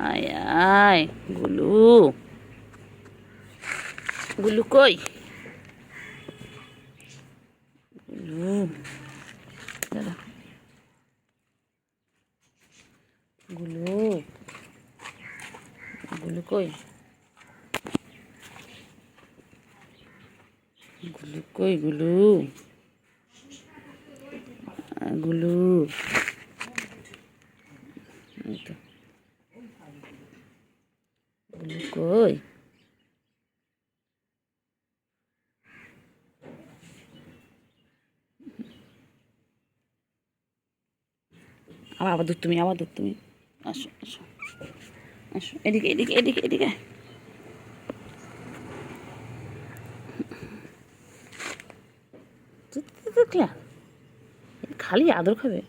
আয় আয় গুলু, গুলু কই? গুলু দাদা, গুলু, গুলু কই? গুলু কই? গুলু, গুলু, গুলু কই? আবার দূর তুমি, আবার দূর তুমি। আসো আসো আসো, এদিকে এদিকে এদিকে এদিকে। খালি আদর খাবে।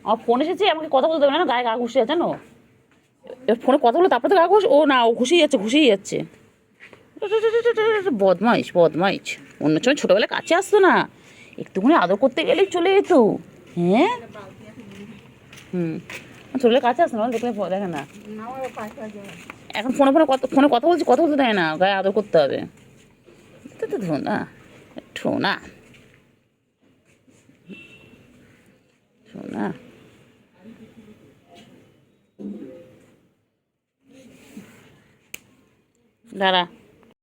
আমার ফোন এসেছে, আমাকে কথা বলতে হবে না, গায়ে গা ঘুষে আছে জানো। ফোনে কথা বলে তারপরে তো গা ঘুষ, ও না, ও ঘুষেই যাচ্ছে ঘুষেই যাচ্ছে। বদমাইশ বদমাইশ। অন্য সময় ছোটোবেলায় কাছে আসতো না, একটুখানি আদর করতে গেলেই চলে যেত। হ্যাঁ ছোটোবেলায় কাছে আসতো না, দেখলে দেখে না। এখন ফোনে ফোনে ফোনে কথা বলছি, কথা বলতে দেয় না, গায়ে আদর করতে হবে। তো ঠোনা ঠোনা ঠোনা। দাঁড়া।